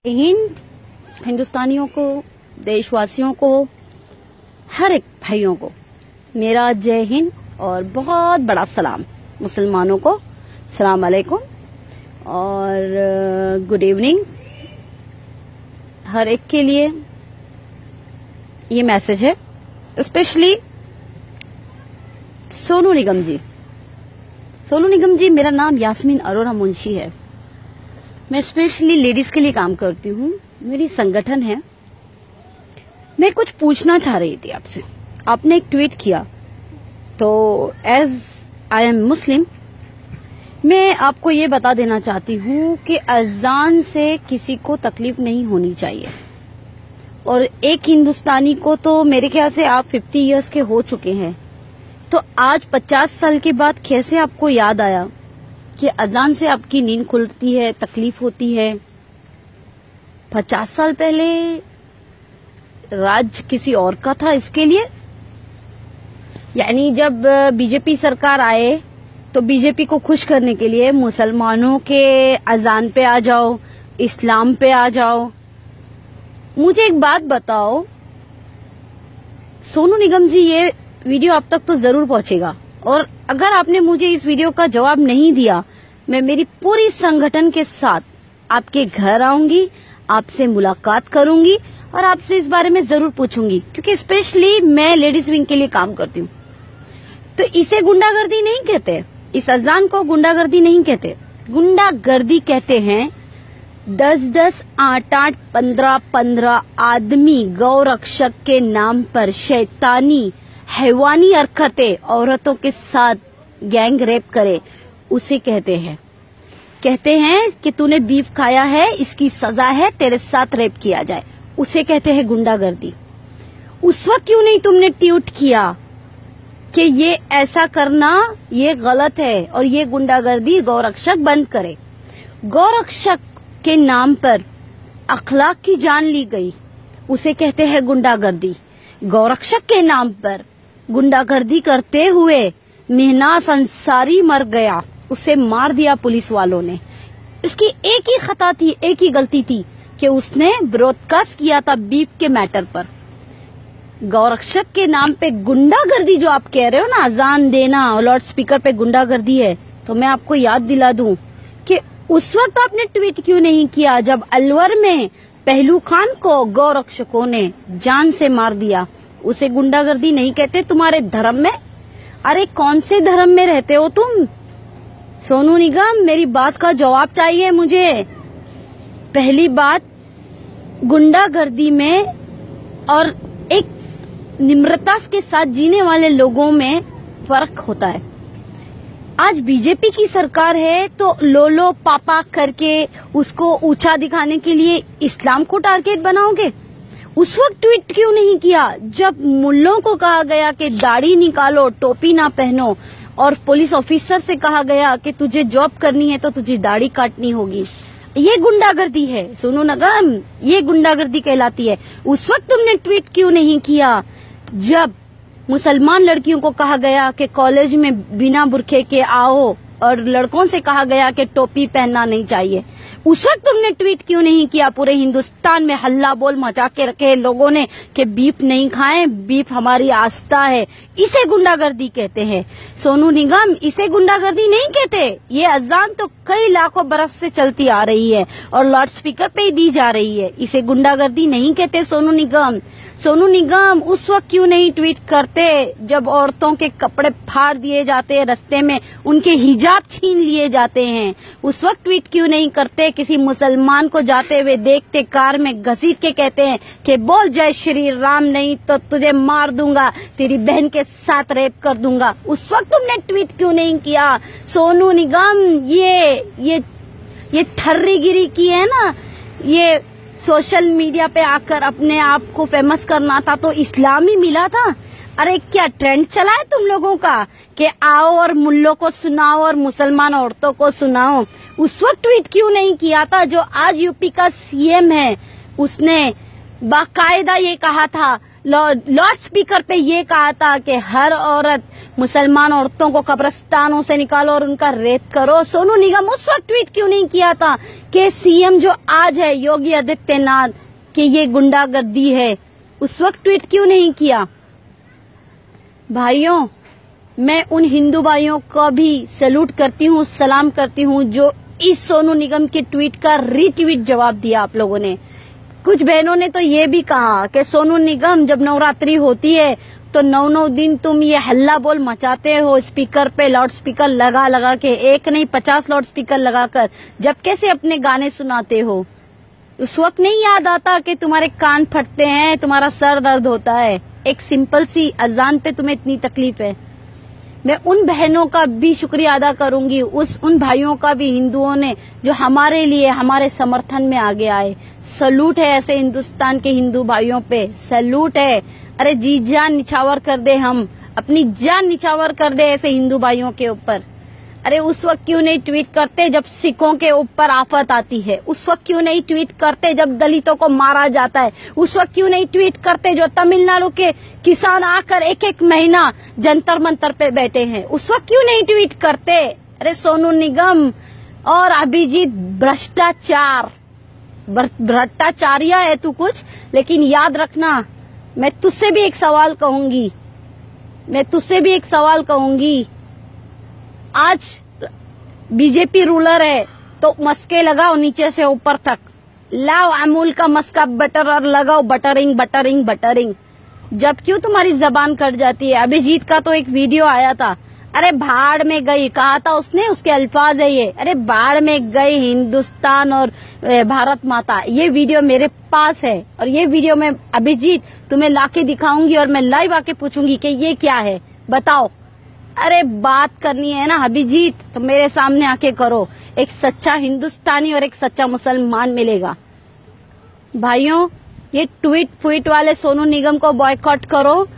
हिंद हिंदुस्तानियों को, देशवासियों को, हर एक भाइयों को मेरा जय हिंद और बहुत बड़ा सलाम। मुसलमानों को सलाम अलैकुम और गुड इवनिंग। हर एक के लिए ये मैसेज है, स्पेशली सोनू निगम जी। सोनू निगम जी, मेरा नाम यास्मीन अरोरा मुंशी है। मैं स्पेशली लेडीज के लिए काम करती हूँ, मेरी संगठन है। मैं कुछ पूछना चाह रही थी आपसे। आपने एक ट्वीट किया, तो एज आई एम मुस्लिम मैं आपको ये बता देना चाहती हूँ कि अजान से किसी को तकलीफ नहीं होनी चाहिए। और एक हिंदुस्तानी को तो मेरे ख्याल से आप 50 इयर्स के हो चुके हैं, तो आज 50 साल के बाद कैसे आपको याद आया कि अजान से आपकी नींद खुलती है, तकलीफ होती है। 50 साल पहले राज किसी और का था इसके लिए। यानी जब बीजेपी सरकार आए तो बीजेपी को खुश करने के लिए मुसलमानों के अजान पे आ जाओ, इस्लाम पे आ जाओ। मुझे एक बात बताओ सोनू निगम जी, ये वीडियो आप तक तो जरूर पहुंचेगा, और अगर आपने मुझे इस वीडियो का जवाब नहीं दिया, मैं मेरी पूरी संगठन के साथ आपके घर आऊंगी, आपसे मुलाकात करूंगी और आपसे इस बारे में जरूर पूछूंगी, क्योंकि स्पेशली मैं लेडीज विंग के लिए काम करती हूँ। तो इसे गुंडागर्दी नहीं कहते, इस अजान को गुंडागर्दी नहीं कहते। गुंडागर्दी कहते हैं 10-10, 8-8, 15-15 आदमी गौरक्षक के नाम पर शैतानी हैवानी हरकतें औरतों के साथ गैंग रेप करे, उसे कहते हैं। कहते हैं कि तूने बीफ खाया है, इसकी सजा है तेरे साथ रेप किया जाए, उसे कहते हैं गुंडागर्दी। उस वक्त क्यों नहीं तुमने ट्वीट किया कि ये ऐसा करना ये गलत है और ये गुंडागर्दी, गौरक्षक बंद करे। गौरक्षक के नाम पर अखलाक की जान ली गई, उसे कहते हैं गुंडागर्दी। गौरक्षक के नाम पर गुंडागर्दी करते हुए मेहनाज अंसारी मर गया, उसे मार दिया पुलिस वालों ने। उसकी एक ही खता थी, एक ही गलती थी कि उसने ब्रॉडकास्ट किया था बीफ के मैटर पर। गौरक्षक के नाम पे गुंडागर्दी जो आप कह रहे हो ना, अजान देना और लाउड स्पीकर पे गुंडागर्दी है, तो मैं आपको याद दिला दूं कि उस वक्त आपने ट्वीट क्यों नहीं किया जब अलवर में पहलू खान को गौरक्षकों ने जान से मार दिया। उसे गुंडागर्दी नहीं कहते तुम्हारे धर्म में। अरे कौन से धर्म में रहते हो तुम? सोनू निगम, मेरी बात का जवाब चाहिए मुझे। पहली बात, गुंडागर्दी में और एक निम्रता के साथ जीने वाले लोगों में फर्क होता है। आज बीजेपी की सरकार है तो लोलो पापा करके उसको ऊंचा दिखाने के लिए इस्लाम को टारगेट बनाओगे। उस वक्त ट्वीट क्यों नहीं किया जब मुल्लों को कहा गया कि दाढ़ी निकालो, टोपी ना पहनो, और पुलिस ऑफिसर से कहा गया कि तुझे जॉब करनी है तो तुझे दाढ़ी काटनी होगी। ये गुंडागर्दी है सोनू निगम, ये गुंडागर्दी कहलाती है। उस वक्त तुमने ट्वीट क्यों नहीं किया जब मुसलमान लड़कियों को कहा गया कि कॉलेज में बिना बुरखे के आओ और लड़कों से कहा गया कि टोपी पहनना नहीं चाहिए? उस वक्त तुमने ट्वीट क्यों नहीं किया? पूरे हिंदुस्तान में हल्ला बोल मचा के रखे लोगों ने कि बीफ नहीं खाएं, बीफ हमारी आस्था है। इसे गुंडागर्दी कहते हैं सोनू निगम, इसे गुंडागर्दी नहीं कहते। ये अजान तो कई लाखों बरस से चलती आ रही है और लाउड स्पीकर पे ही दी जा रही है, इसे गुंडागर्दी नहीं कहते सोनू निगम। सोनू निगम, उस वक्त क्यों नहीं ट्वीट करते जब औरतों के कपड़े फाड़ दिए जाते हैं, रास्ते में उनके हिजाब छीन लिए जाते हैं? उस वक्त ट्वीट क्यों नहीं करते? किसी मुसलमान को जाते हुए देखते कार में घसीट के कहते हैं कि बोल जय श्री राम, नहीं तो तुझे मार दूंगा, तेरी बहन के साथ रेप कर दूंगा। उस वक्त तुमने ट्वीट क्यों नहीं किया सोनू निगम? ये ठर्रीगिरी की है ना, ये सोशल मीडिया पे आकर अपने आप को फेमस करना था तो इस्लाम ही मिला था। अरे क्या ट्रेंड चला है तुम लोगों का कि आओ और मुल्लों को सुनाओ और मुसलमान औरतों को सुनाओ? उस वक्त ट्वीट क्यों नहीं किया था जो आज यूपी का सीएम है? उसने बाकायदा ये कहा था लाउड स्पीकर पे ये कहा था कि हर औरत मुसलमान औरतों को कब्रिस्तानों से निकालो और उनका रेप करो। सोनू निगम उस वक्त ट्वीट क्यों नहीं किया था कि सीएम जो आज है योगी आदित्यनाथ कि ये गुंडागर्दी है? उस वक्त ट्वीट क्यों नहीं किया? भाइयों, मैं उन हिंदू भाइयों को भी सैल्यूट करती हूँ, सलाम करती हूँ जो इस सोनू निगम के ट्वीट का रीट्वीट जवाब दिया आप लोगों ने। कुछ बहनों ने तो ये भी कहा कि सोनू निगम जब नवरात्रि होती है तो 9 दिन तुम ये हल्ला बोल मचाते हो स्पीकर पे, लाउड स्पीकर लगा लगा के, एक नहीं 50 लाउड स्पीकर लगाकर, जब कैसे अपने गाने सुनाते हो? उस वक्त नहीं याद आता कि तुम्हारे कान फटते हैं, तुम्हारा सर दर्द होता है, एक सिंपल सी अजान पे तुम्हें इतनी तकलीफ है। मैं उन बहनों का भी शुक्रिया अदा करूंगी, उन भाइयों का भी, हिंदुओं ने जो हमारे लिए, हमारे समर्थन में आगे आए। सैल्यूट है ऐसे हिंदुस्तान के हिंदू भाइयों पे, सैल्यूट है। अरे जी जान निछावर कर दे, हम अपनी जान निछावर कर दे ऐसे हिंदू भाइयों के ऊपर। अरे उस वक्त क्यों नहीं ट्वीट करते जब सिखों के ऊपर आफत आती है? उस वक्त क्यों नहीं ट्वीट करते जब दलितों को मारा जाता है? उस वक्त क्यों नहीं ट्वीट करते जो तमिलनाडु के किसान आकर एक महीना जंतर मंतर पे बैठे हैं? उस वक्त क्यों नहीं ट्वीट करते? अरे सोनू निगम और अभिजीत, भ्रष्टाचारिया है तू कुछ, लेकिन याद रखना, मैं तुझसे भी एक सवाल कहूंगी, आज बीजेपी रूलर है तो मस्के लगाओ नीचे से ऊपर तक, लाओ अमूल का मस्का बटर और लगाओ बटरिंग। जब क्यों तुम्हारी जबान कट जाती है? अभिजीत का तो एक वीडियो आया था, अरे भाड़ में गई कहा था उसने, उसके अल्फाज है ये, अरे भाड़ में गई हिंदुस्तान और भारत माता। ये वीडियो मेरे पास है और ये वीडियो मैं अभिजीत तुम्हें लाके दिखाऊंगी और मैं लाइव आके पूछूंगी कि ये क्या है, बताओ। अरे बात करनी है ना अभिजीत तो मेरे सामने आके करो, एक सच्चा हिंदुस्तानी और एक सच्चा मुसलमान मिलेगा। भाइयों, ये ट्वीट वाले सोनू निगम को बॉयकॉट करो।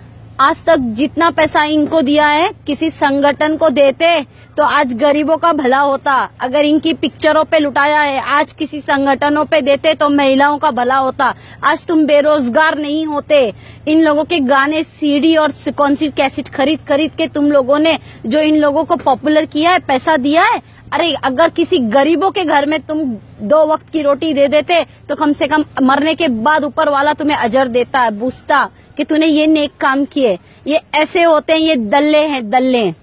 आज तक जितना पैसा इनको दिया है किसी संगठन को देते तो आज गरीबों का भला होता। अगर इनकी पिक्चरों पे लुटाया है आज किसी संगठनों पे देते तो महिलाओं का भला होता। आज तुम बेरोजगार नहीं होते। इन लोगों के गाने सीडी और कौन-सी कैसेट खरीद के तुम लोगों ने जो इन लोगों को पॉपुलर किया है, पैसा दिया है। अरे अगर किसी गरीबों के घर में तुम 2 वक्त की रोटी दे देते तो कम से कम मरने के बाद ऊपर वाला तुम्हें अजर देता है, पूछता कि तूने ये नेक काम किए। ये ऐसे होते हैं, ये दल्ले।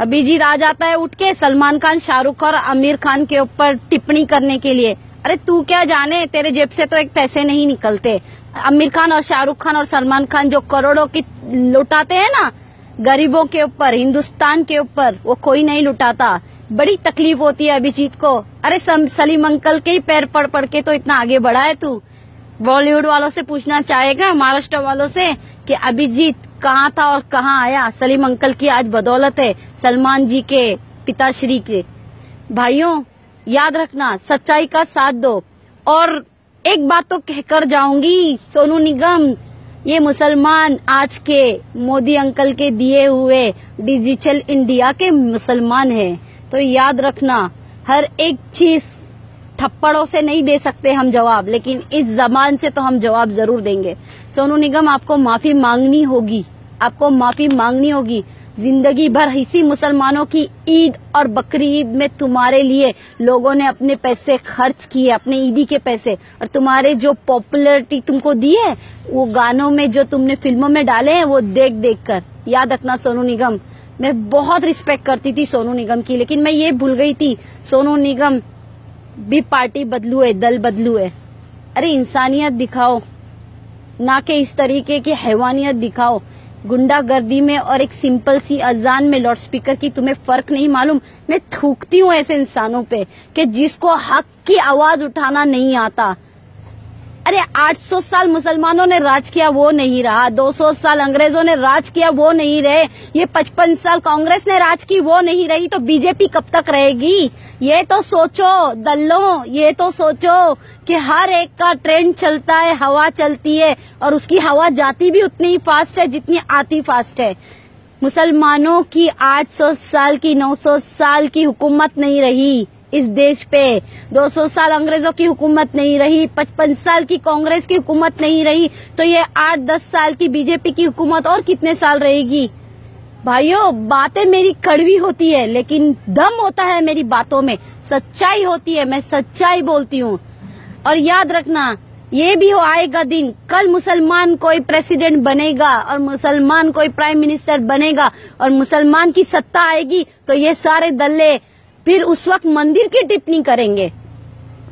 अभिजीत आ जाता है उठ के सलमान खान, शाहरुख और आमिर खान के ऊपर टिप्पणी करने के लिए। अरे तू क्या जाने, तेरे जेब से तो एक पैसे नहीं निकलते। आमिर खान और शाहरुख खान और सलमान खान जो करोड़ों की लुटाते हैं ना गरीबों के ऊपर, हिंदुस्तान के ऊपर, वो कोई नहीं लुटाता। बड़ी तकलीफ होती है अभिजीत को। अरे सलीम अंकल के ही पैर पड़ के तो इतना आगे बढ़ा है तू। बॉलीवुड वालों से पूछना चाहेगा, महाराष्ट्र वालों से, कि अभिजीत कहाँ था और कहाँ आया? सलीम अंकल की आज बदौलत है, सलमान जी के पिताश्री के। भाइयों याद रखना, सच्चाई का साथ दो। और एक बात तो कहकर जाऊंगी, सोनू निगम, ये मुसलमान आज के मोदी अंकल के दिए हुए डिजिटल इंडिया के मुसलमान हैं। तो याद रखना, हर एक चीज थप्पड़ों से नहीं दे सकते हम जवाब, लेकिन इस जबान से तो हम जवाब जरूर देंगे। सोनू निगम, आपको माफी मांगनी होगी। जिंदगी भर इसी मुसलमानों की ईद और बकरी ईद में तुम्हारे लिए लोगों ने अपने पैसे खर्च किए, अपने ईदी के पैसे, और तुम्हारे जो पॉपुलैरिटी तुमको दी है वो गानों में जो तुमने फिल्मों में डाले हैं वो देख कर। याद रखना सोनू निगम, मैं बहुत रिस्पेक्ट करती थी सोनू निगम की, लेकिन मैं ये भूल गई थी सोनू निगम भी पार्टी बदलू है, दल बदलू है। अरे इंसानियत दिखाओ, ना कि इस तरीके की हैवानियत दिखाओ। गुंडागर्दी में और एक सिंपल सी अजान में लाउड स्पीकर की तुम्हें फर्क नहीं मालूम। मैं थूकती हूँ ऐसे इंसानों पे कि जिसको हक की आवाज उठाना नहीं आता। अरे 800 साल मुसलमानों ने राज किया, वो नहीं रहा। 200 साल अंग्रेजों ने राज किया, वो नहीं रहे। ये 55 साल कांग्रेस ने राज की, वो नहीं रही। तो बीजेपी कब तक रहेगी? ये तो सोचो दल्लों, ये तो सोचो कि हर एक का ट्रेंड चलता है, हवा चलती है, और उसकी हवा जाती भी उतनी ही फास्ट है जितनी आती फास्ट है। मुसलमानों की 800 साल की 900 साल की हुकूमत नहीं रही। इस देश पे। 200 साल अंग्रेजों की हुकूमत नहीं रही, 55 साल की कांग्रेस की हुकूमत नहीं रही, तो ये 8-10 साल की बीजेपी की हुकूमत और कितने साल रहेगी। भाइयों, बातें मेरी कड़वी होती है लेकिन दम होता है मेरी बातों में, सच्चाई होती है, मैं सच्चाई बोलती हूँ। और याद रखना, ये भी आएगा दिन, कल मुसलमान कोई प्रेसिडेंट बनेगा और मुसलमान कोई प्राइम मिनिस्टर बनेगा और मुसलमान की सत्ता आएगी, तो ये सारे दल्ले फिर उस वक्त मंदिर की टिप्पणी करेंगे,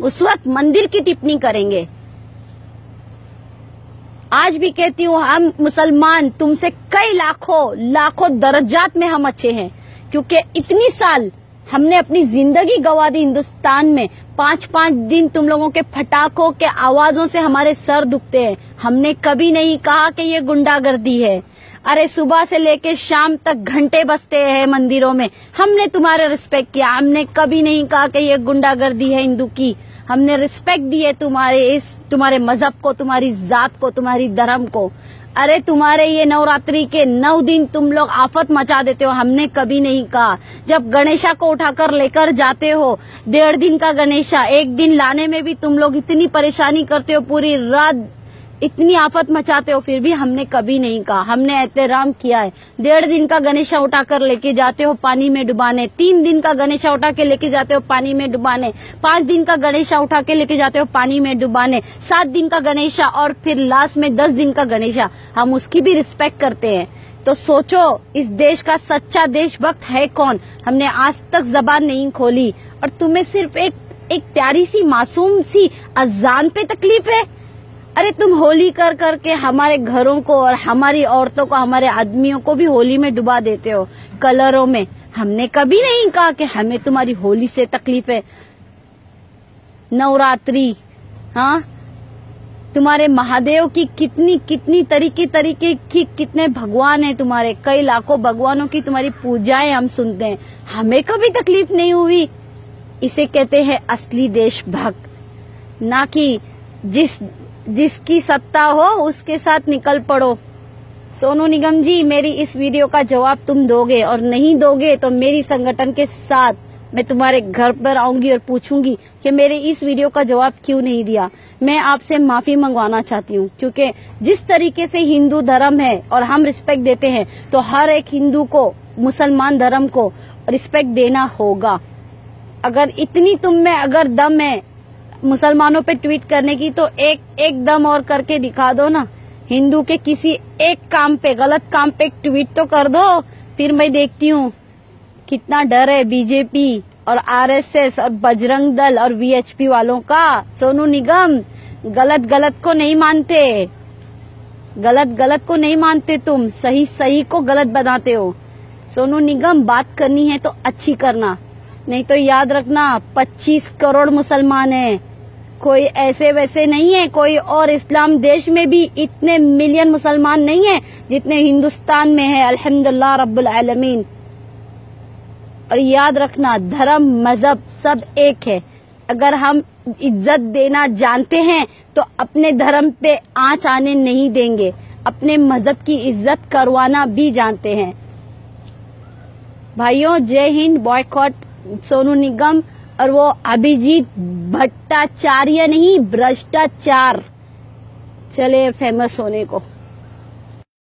उस वक्त मंदिर की टिप्पणी करेंगे। आज भी कहती हूँ, हम मुसलमान तुमसे कई लाखों दर्जात में हम अच्छे हैं, क्योंकि इतनी साल हमने अपनी जिंदगी गवा दी हिंदुस्तान में। 5-5 दिन तुम लोगों के फटाकों के आवाजों से हमारे सर दुखते हैं। हमने कभी नहीं कहा कि ये गुंडागर्दी है। अरे सुबह से लेके शाम तक घंटे बजते हैं मंदिरों में, हमने तुम्हारा रिस्पेक्ट किया। हमने कभी नहीं कहा कि ये गुंडागर्दी है हिंदू की। हमने रिस्पेक्ट दी है तुम्हारे मजहब को, तुम्हारी जात को, तुम्हारी धर्म को। अरे तुम्हारे ये नवरात्रि के 9 दिन तुम लोग आफत मचा देते हो, हमने कभी नहीं कहा। जब गणेशा को उठाकर लेकर जाते हो, 1.5 दिन का गणेशा, 1 दिन लाने में भी तुम लोग इतनी परेशानी करते हो, पूरी रात इतनी आफत मचाते हो, फिर भी हमने कभी नहीं कहा। हमने एहतराम किया है। 1.5 दिन का गणेशा उठाकर लेके जाते हो पानी में डुबाने, 3 दिन का गणेशा उठा के लेके जाते हो पानी में डुबाने, 5 दिन का गणेशा उठा के लेके जाते हो पानी में डुबाने, 7 दिन का गणेशा और फिर लास्ट में 10 दिन का गणेशा, हम उसकी भी रिस्पेक्ट करते हैं। तो सोचो, इस देश का सच्चा देशभक्त है कौन? हमने आज तक जबान नहीं खोली और तुम्हें सिर्फ एक प्यारी सी मासूम सी अजान पे तकलीफ है। अरे तुम होली कर करके हमारे घरों को और हमारी औरतों को, हमारे आदमियों को भी होली में डुबा देते हो, कलरों में। हमने कभी नहीं कहा कि हमें तुम्हारी होली से तकलीफ है। नवरात्रि, हाँ, तुम्हारे महादेव की कितनी तरीके की कितने भगवान हैं तुम्हारे, कई लाखों भगवानों की तुम्हारी पूजाएं हम सुनते हैं, हमें कभी तकलीफ नहीं हुई। इसे कहते हैं असली देशभक्त, ना कि जिसकी सत्ता हो उसके साथ निकल पड़ो। सोनू निगम जी, मेरी इस वीडियो का जवाब तुम दोगे, और नहीं दोगे तो मेरी संगठन के साथ मैं तुम्हारे घर पर आऊंगी और पूछूंगी कि मेरे इस वीडियो का जवाब क्यों नहीं दिया। मैं आपसे माफी मंगवाना चाहती हूँ, क्योंकि जिस तरीके से हिंदू धर्म है और हम रिस्पेक्ट देते हैं, तो हर एक हिंदू को, मुसलमान धर्म को रिस्पेक्ट देना होगा। अगर इतनी तुम में अगर दम है मुसलमानों पे ट्वीट करने की, तो एक दम और करके दिखा दो ना। हिंदू के किसी एक काम पे, गलत काम पे एक ट्वीट तो कर दो, फिर मैं देखती हूँ कितना डर है बीजेपी और आरएसएस और बजरंग दल और वीएचपी वालों का। सोनू निगम, गलत को नहीं मानते, गलत को नहीं मानते, तुम सही को गलत बनाते हो। सोनू निगम, बात करनी है तो अच्छी करना, नहीं तो याद रखना 25 करोड़ मुसलमान हैं, कोई ऐसे वैसे नहीं है। कोई और इस्लाम देश में भी इतने मिलियन मुसलमान नहीं है जितने हिंदुस्तान में है, अल्हम्दुलिल्लाह रब्बुल आलमीन। और याद रखना, धर्म मजहब सब एक है। अगर हम इज्जत देना जानते हैं तो अपने धर्म पे आंच आने नहीं देंगे, अपने मजहब की इज्जत करवाना भी जानते हैं। भाइयों, जय हिंद। बॉयकॉट सोनू निगम और वो अभिजीत भट्टाचार्य नहीं, भ्रष्टाचार। चले फेमस होने को।